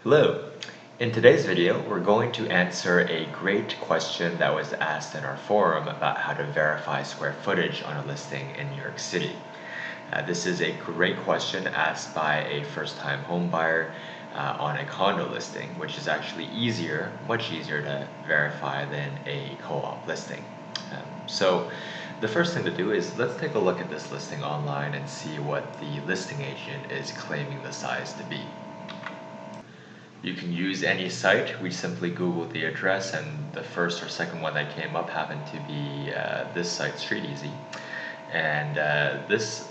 Hello! In today's video, we're going to answer a great question that was asked in our forum about how to verify square footage on a listing in New York City. This is a great question asked by a first-time home buyer on a condo listing, which is actually much easier to verify than a co-op listing. So the first thing to do is let's take a look at this listing online and see what the listing agent is claiming the size to be. You can use any site. We simply Googled the address, and the first or second one that came up happened to be this site, StreetEasy. And this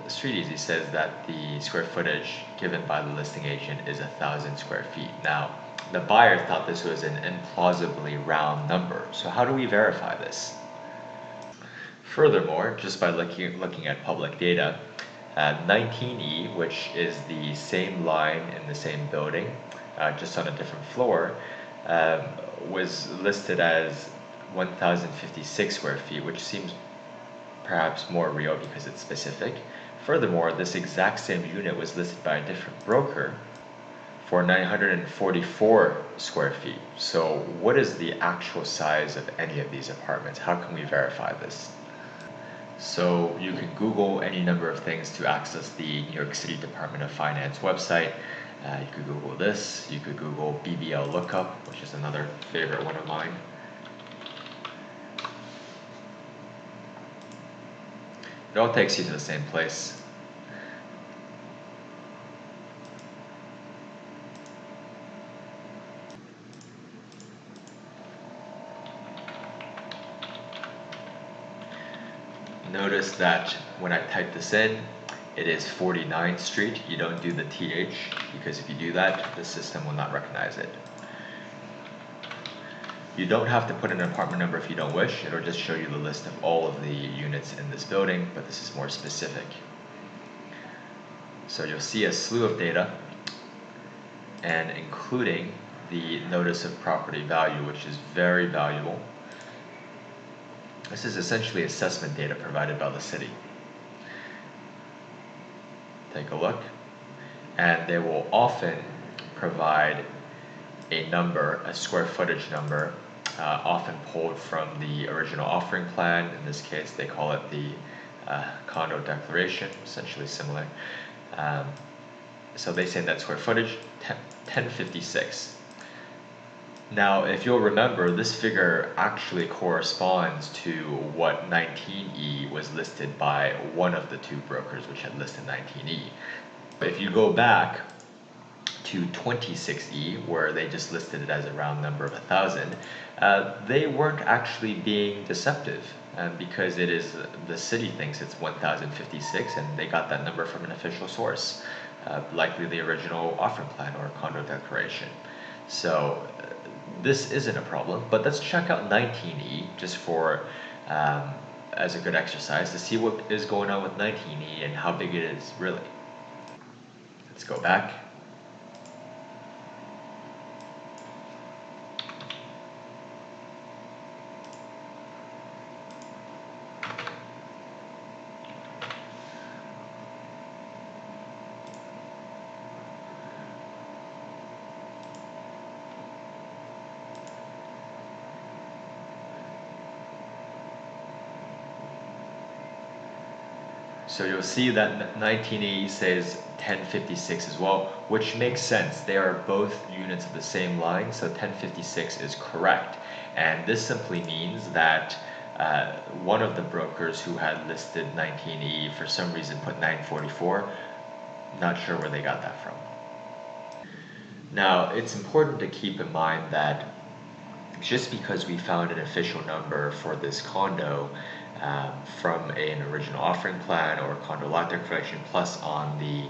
StreetEasy says that the square footage given by the listing agent is 1,000 square feet. Now, the buyer thought this was an implausibly round number. So how do we verify this? Furthermore, just by looking at public data, 19E, which is the same line in the same building, just on a different floor, was listed as 1,056 square feet, which seems perhaps more real because it's specific. Furthermore, this exact same unit was listed by a different broker for 944 square feet. So what is the actual size of any of these apartments? How can we verify this? So you can Google any number of things to access the New York City Department of Finance website. You could Google this, you could Google BBL lookup, which is another favorite one of mine. It all takes you to the same place. Notice that when I type this in, it is 49th Street. You don't do the TH, because if you do that, the system will not recognize it. You don't have to put in an apartment number if you don't wish. It'll just show you the list of all of the units in this building, but this is more specific. So you'll see a slew of data, and including the notice of property value, which is very valuable. This is essentially assessment data provided by the city. Take a look, and they will often provide a number, a square footage number, often pulled from the original offering plan. In this case, they call it the condo declaration, essentially similar. So they say that square footage, 1056. Now, if you'll remember, this figure actually corresponds to what 19E was listed by one of the two brokers which had listed 19E. If you go back to 26E, where they just listed it as a round number of 1,000, they weren't actually being deceptive, because the city thinks it's 1,056, and they got that number from an official source, likely the original offering plan or condo declaration. So this isn't a problem, but let's check out 19E just for as a good exercise to see what is going on with 19E and how big it is really. Let's go back. So you'll see that 19E says 1056 as well, which makes sense. They are both units of the same line, so 1056 is correct. And this simply means that one of the brokers who had listed 19E for some reason put 944. Not sure where they got that from. Now, it's important to keep in mind that just because we found an official number for this condo from an original offering plan or condo lot declaration plus on the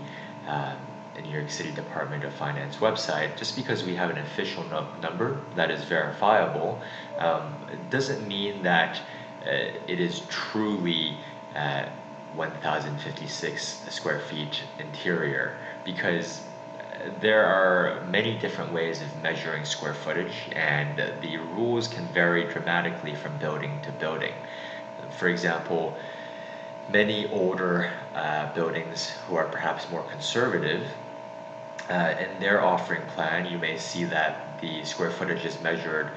New York City Department of Finance website, just because we have an official number that is verifiable, it doesn't mean that it is truly 1,056 square feet interior, because there are many different ways of measuring square footage, and the rules can vary dramatically from building to building. For example, many older buildings who are perhaps more conservative In their offering plan, you may see that the square footage is measured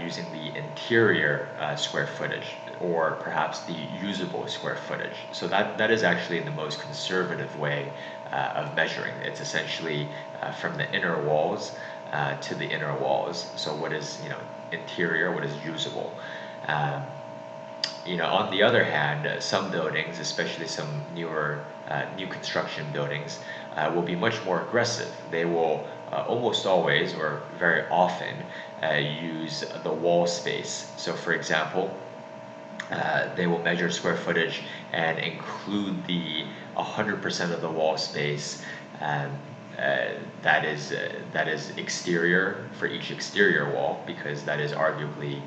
using the interior square footage, or perhaps the usable square footage. So that is actually the most conservative way of measuring. It's essentially from the inner walls to the inner walls. So what is, interior, what is usable. Um, on the other hand, some buildings, especially some new construction buildings, will be much more aggressive. They will almost always, or very often, use the wall space. So, for example, they will measure square footage and include the 100% of the wall space um, that is exterior for each exterior wall, because that is arguably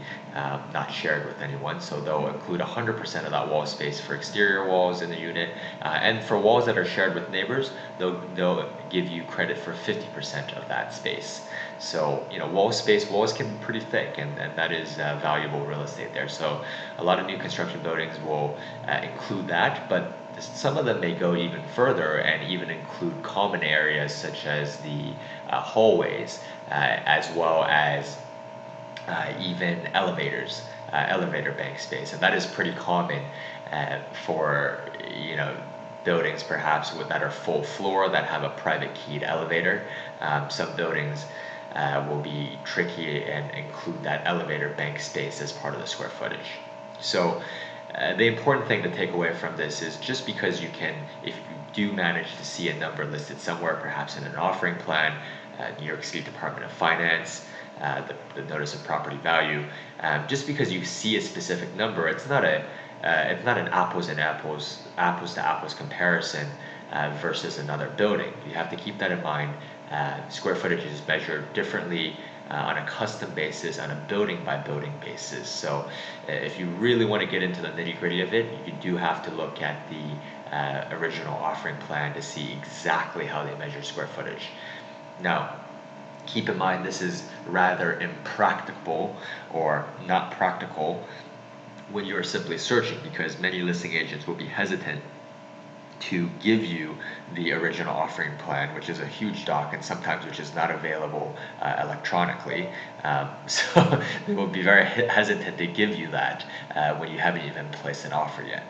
not shared with anyone. So they'll include 100% of that wall space for exterior walls in the unit, and for walls that are shared with neighbors, they'll give you credit for 50% of that space. So walls can be pretty thick, and that is valuable real estate there. So a lot of new construction buildings will include that, but some of them may go even further and even include common areas such as the hallways, as well as even elevators, elevator bank space. And that is pretty common for buildings perhaps that are full floor that have a private keyed elevator. Some buildings will be tricky and include that elevator bank space as part of the square footage. So the important thing to take away from this is, just because if you do manage to see a number listed somewhere, perhaps in an offering plan, New York City Department of Finance, the notice of property value, just because you see a specific number, it's not an apples to apples comparison versus another building. You have to keep that in mind. Square footage is measured differently on a custom basis, on a building by building basis. So if you really want to get into the nitty gritty of it, you do have to look at the original offering plan to see exactly how they measure square footage. Now, keep in mind, this is rather impractical or not practical when you are simply searching, because many listing agents will be hesitant to give you the original offering plan, which is a huge doc, and sometimes which is not available electronically. So they will be very hesitant to give you that when you haven't even placed an offer yet.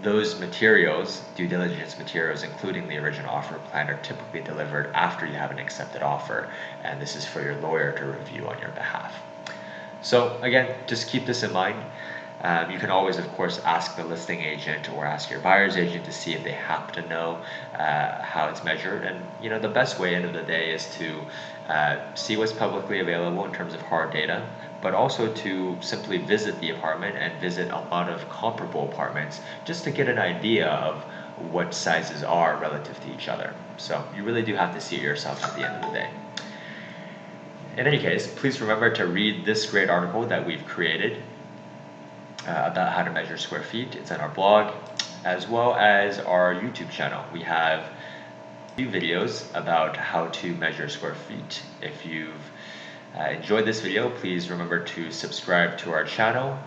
Those materials, due diligence materials, including the original offer plan, are typically delivered after you have an accepted offer, and this is for your lawyer to review on your behalf. So again, just keep this in mind. You can always, of course, ask the listing agent or ask your buyer's agent to see if they happen to know how it's measured. And the best way, end of the day, is to see what's publicly available in terms of hard data, but also to simply visit the apartment and visit a lot of comparable apartments, just to get an idea of what sizes are relative to each other. So you really do have to see it yourself at the end of the day. In any case, please remember to read this great article that we've created about how to measure square feet. It's on our blog, as well as our YouTube channel. We have new videos about how to measure square feet. If you've enjoyed this video, please remember to subscribe to our channel,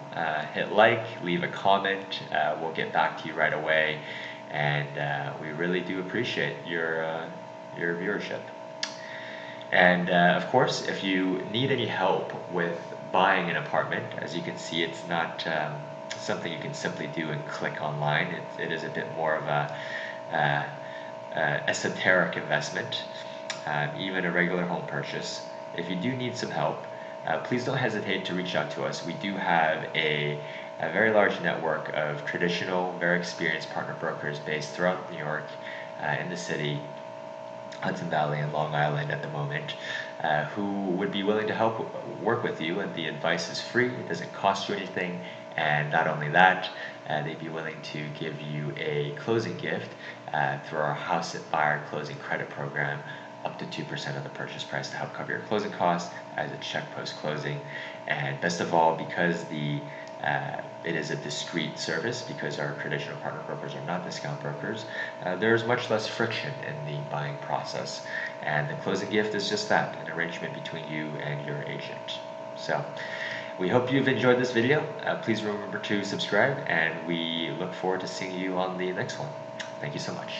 hit like, leave a comment. We'll get back to you right away, and we really do appreciate your viewership. And of course, if you need any help with buying an apartment, as you can see, it's not something you can simply do and click online. It is a bit more of a esoteric investment, even a regular home purchase. If you do need some help, please don't hesitate to reach out to us. We do have a very large network of traditional, very experienced partner brokers based throughout New York, in the city, Hudson Valley, and Long Island at the moment, who would be willing to help work with you, and the advice is free. It doesn't cost you anything, and not only that, they'd be willing to give you a closing gift through our Hauseit buyer closing credit program, up to 2% of the purchase price to help cover your closing costs as a check post closing. And best of all, because it is a discreet service, because our traditional partner brokers are not discount brokers, there's much less friction in the buying process. And the closing gift is just that, an arrangement between you and your agent. So we hope you've enjoyed this video. Please remember to subscribe, and we look forward to seeing you on the next one. Thank you so much.